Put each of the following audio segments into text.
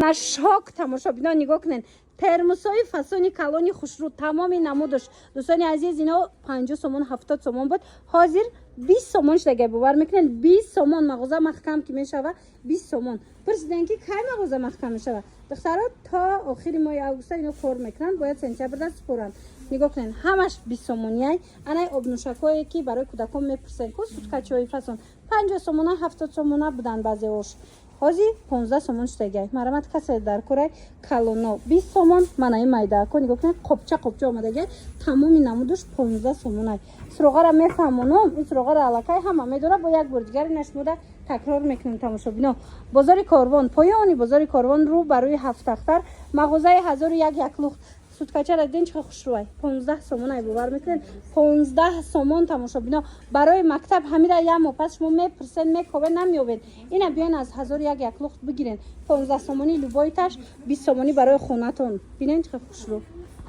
на шок тамошобинон нигоҳ кунед. термосои фасони калони хушрӯ тамоми намудаш дӯстони азиз ино 50 сомон 70 сомон буд. ҳозир 20 сомон шудага бовар мекунед. 20 сомон мағоза маҳкам ки мешава 20 сомон. пурсидем ки кай мағоза маҳкам мешава? духтаро та охири моҳи августа ино кор мекунанд, бояд сентябрда супоранд. нигоҳ кунед ҳамаш 20 сомониай. анай обнӯшакое ки барои кӯдакон мепурсен ку суткачои фасон 50 сомона 70 сомона буданд баъзеош. ҳозир 15 сомон шудагай. марамат касе дар курай калоно 20 сомон, манаи майдаако нигоҳ кунед қопча омадагай. тамоми намудаш 15 сомонай. суроғара мефаҳмонам, ин суроғара аллакай ҳама медора, бо як бор дигари нашмуда такрор мекунем тамошобино. бозори Корвон, поёни бозори Корвон рӯ ба рӯи Ҳафтахтар, мағозаи 1001 лухт. суткачара диден чиқа хушрӯай 15 сомонай бовар мекунед. 15 сомон тамошобино барои мактаб ҳамира ямо пас шумо мепурсен мековен намёбед. ина биён аз 1001 лухт бигирен. 15 сомони любойташ, 20 сомони барои хонатон. бинен чиқа хушрӯ.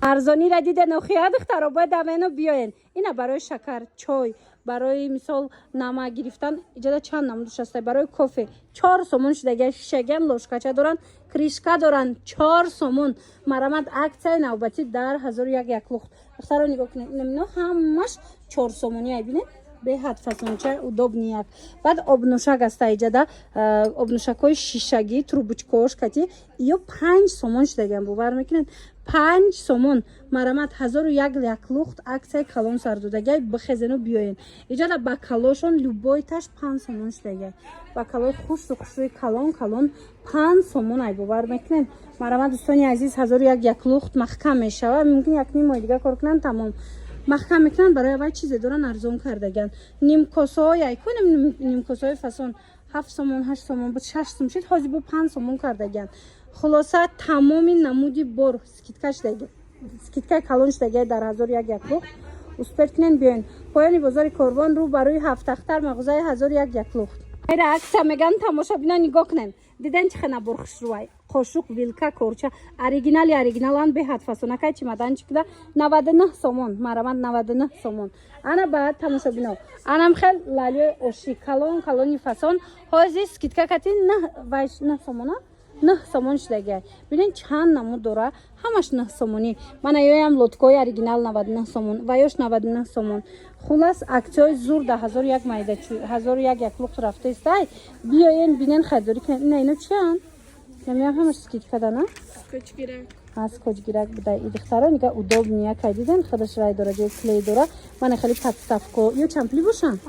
арзонира диден охия духтаро бояд авено биёен. ина барои шакар, чой, барои мисол намак гирифтан иҷода чанд намудаш аст. барои кофе 4 сомон шудага шишаган лошкача доранд, кришка доранд 4 сомон. марамат аксияи навбатӣ дар 1001 лухт. духтаро нигоҳ кунед. ино ҳамаш 4 сомониай бинед. беҳад фасонча удобнияк. баъд обнӯшак аста иҷада обнӯшакҳои шишагӣ трубочкаош кати ё 5 сомон шудаган бовар мекунед. 5 сомон марамат 1001 лухт аксияи калон сардодагай бихезену биёен. иҷада бакалошон любойташ 5 сомон шудагай. бакалои хушрӯи калон 5 сомон ай бовар мекунед. марамат дӯстони азиз 1001 лухт маҳкам мешава. мумкин як ним моҳи дига кор кунанд тамом. маҳкам мекунанд барои аввал чизе доран арзон кардаган. нимкосаҳои айкунем нимкосаҳои фасон 7 сомон 8 сомон буд 6 сомон шуд. ҳозир бо 5 сомон кардаган. хулоса тамоми намуди бор скидкаи калон шудагай дар 1001 лухт. успед кунен биёен. поёни бозори Корвон рӯ ба рӯи Ҳафтахтар мағозаи 1001 лухт. айра аксия меган тамошобино нигоҳ кунен. диден чӣ хена бор хушрӯай. қошуқ вилка корча оригиналан беҳад фасонакай чимаданчикда 99 сомон. марамат 99 сомон. ана баъд тамошобино. анам хел лалёи оши калони фасон ҳозир скидка кати 9 сомона 9 сомон шудагай. бинен чанд намуд дора. ҳамаш 9 сомонӣ. мана ёям лоткаи оригинал 99 сомон ва ёш 99 сомон. хулас аксияи зур да 1001 майдачи 1001 лухт рафтаистай. биёен бинен харидорӣ кунед. ина ино чиян? ямиям ҳамаш скидка дана? скотчгирак. скотчгирак буда. и духтаро нига удобнияка диден худаш рай дора ҷои клей дора. мана хеле подставко ё чампли бошан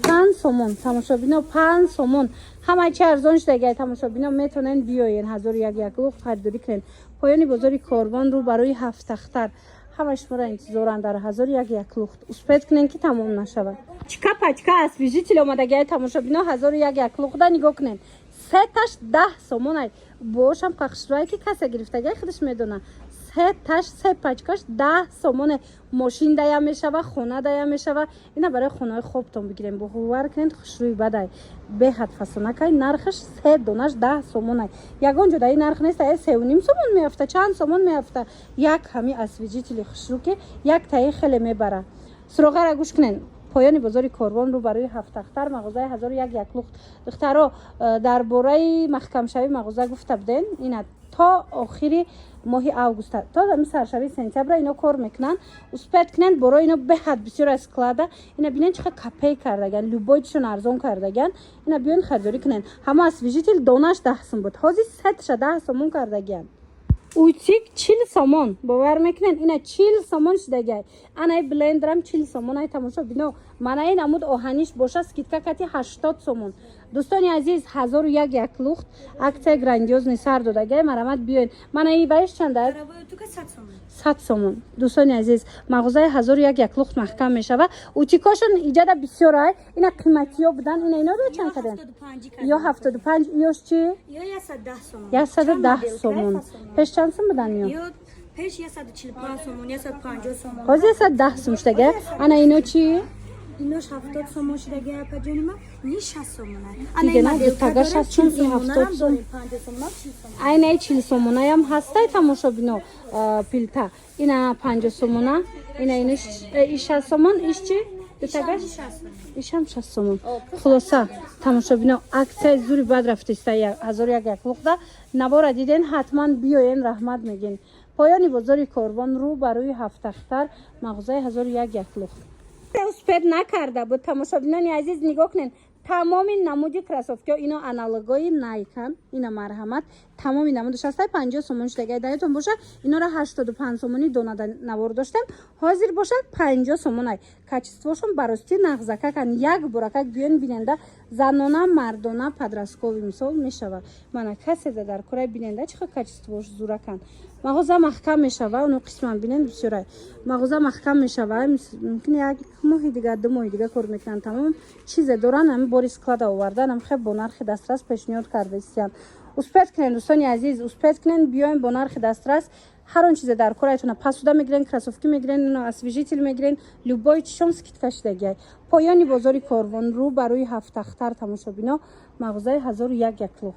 5 сомон. тамошобино 5 сомон. ҳамаи чи арзон шудагай. тамошобино метонен биёен 1001 лухт харидорӣ кунен. поёни бозори Корвон рӯ ба рӯи Ҳафтахтар. ҳама шуморо интизоранд дар 1001 лухт. успед кунен ки тамом нашавад. чика пачка освежитель омадагай. тамошобино 1001 лухтда нигоҳ кунен. сеташ 10 сомонай. бошам пахшрӯай ки касе гирифтагай худаш медона. се пачкаш 10 сомоне. мошин дая мешава, хона дая мешава. ина барои хонаи хобтон бигирем. бовар кунед хушрӯи бадай. беҳад фасонакай. нархаш 3 донаш 10 сомонай. ягон ҷода ин нарх нест. 3.5 сомон меафта, чанд сомон меафта. як ҳами освежители хушрӯ ки як таи хеле мебара. суроғара гӯш кунен. поёни бозори Корвон рӯ ба рӯи Ҳафтахтар мағозаи 1001 лухт. духтаро дар бораи маҳкамшавӣ мағоза гуфта буден. ина то охири моҳи августа то саршави сентябра ино кор мекунанд. успед кунанд борои ино беҳад бисёр аз склада. ина бинен чиқа капей кардаган. любойтишон арзон кардаган. ина биён харидорӣ кунанд. ҳама освежитель донаш 10 сом буд. ҳозир сетша 10 сомон кардаган. утик 40 сомон бовар мекунен. ина 40 сомон шудагай. анай блендерам 40 сомон. ай тамошо бино. манаи намуд оҳаниш боша скидка кати 80 сомон. дӯстони азиз 1001 лухт аксияи грандиозни сар додагай. марамат биёен. манаи вайш чанд аст? 100 сомон. дӯстони азиз мағозаи 1001 лухт маҳкам мешава. утикошон иҷада бисёр ай. ина қиматиё будан. ина инодо чанд кадан? ё 75 ёш чи? ё 110 сомон. 110 сомон. пеш чанд сом будан ё? пеш 145 сомон, 150 сомон. ҳозир 110 сом шудага. ана ино чи? инош 70 сомон шудага апаҷонима. ни 60 сомон. диге на дутага 60 сом и 70 сом. 50 сомон. айна 40 сомонаям ҳастай тамошо бино пилта. ина 50 сомона. ина ино 60 сомон. иш чи? Дутагаш? Ишам 60 сомон. Хулоса, тамошобино, аксияи зури бад рафтиста 1001 луқда. Набора диден, ҳатман биёен, раҳмат мегин. Поёни бозори Корвон рӯ ба рӯи ҳафтахтар, мағозаи 1001 луқ. Успед накарда буд, тамошобинони азиз нигоҳ кунед. Тамоми намуди красовка ино аналогои Найкан, ина марҳамат, тамоми намудаш ҳастай 50 сомон шудаги даётон бошад, инора 85 сомони донада навор доштем, ҳозир бошад 50 сомонай. Качествошон барости нағзакакан, як буракак биён биненда занона, мардона, подросткови мисол мешава. Мана каседа дар кораи биненда чихо качествош зуракан. Мағоза маҳкам мешава, оно қисман бинен бисёрай. Мағоза маҳкам мешава, мумкин як моҳи дига, 2 моҳи дига кор мекунан, тамом чизе доран, ҳами бори склада овардан, ҳам хеб бо нархи дастрас пешниҳод карда истиян. Успед кунен, дӯстони азиз, успед кунен, биёен бо нархи дастрас, ҳар он чизе дар корайтона пасуда мегирен, красовки мегирен, освежитель мегирен, любой чишон скидка шудагиай. Поёни бозори Корвон рӯ ба рӯи ҳафтахтар тамошобино, мағозаи 1001 луқ.